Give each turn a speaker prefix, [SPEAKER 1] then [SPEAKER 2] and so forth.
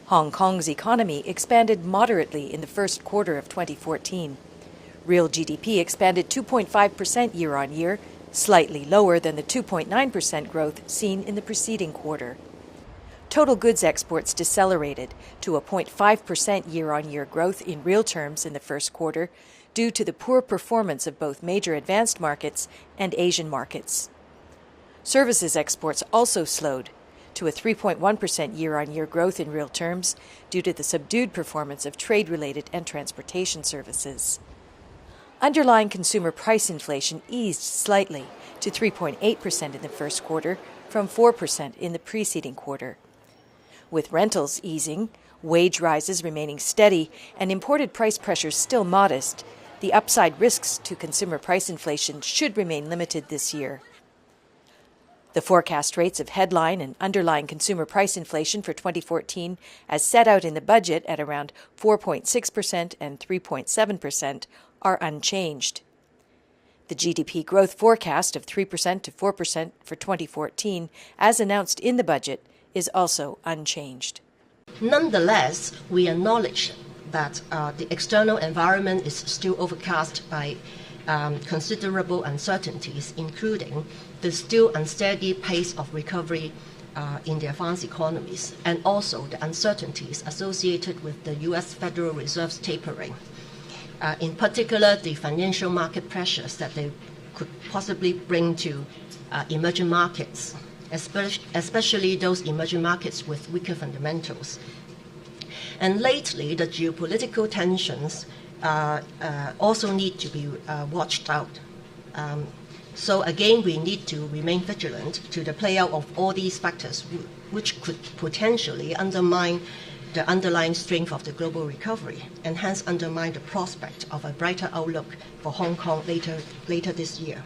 [SPEAKER 1] Hong Kong's economy expanded moderately in the first quarter of 2014. Real GDP expanded 2.5% year-on-year, slightly lower than the 2.9% growth seen in the preceding quarter. Total goods exports decelerated to a 0.5% year-on-year growth in real terms in the first quarter due to the poor performance of both major advanced markets and Asian markets. Services exports also slowed to a 3.1% year-on-year growth in real terms due to the subdued performance of trade-related and transportation services. Underlying consumer price inflation eased slightly to 3.8% in the first quarter from 4% in the preceding quarter. With rentals easing, wage rises remaining steady, and imported price pressures still modest, the upside risks to consumer price inflation should remain limited this year. The forecast rates of headline and underlying consumer price inflation for 2014, as set out in the budget at around 4.6% and 3.7%, are unchanged. The GDP growth forecast of 3% to 4% for 2014, as announced in the budget, is also unchanged.
[SPEAKER 2] Nonetheless, we acknowledge that the external environment is still overcast by considerable uncertainties, including the still unsteady pace of recovery in the advanced economies, and also the uncertainties associated with the U.S. Federal Reserve's tapering. In particular, the financial market pressures that they could possibly bring to emerging markets, especially those emerging markets with weaker fundamentals. And lately, the geopolitical tensions also need to be watched out. So again, we need to remain vigilant to the play out of all these factors, which could potentially undermine the underlying strength of the global recovery and hence undermine the prospect of a brighter outlook for Hong Kong later this year.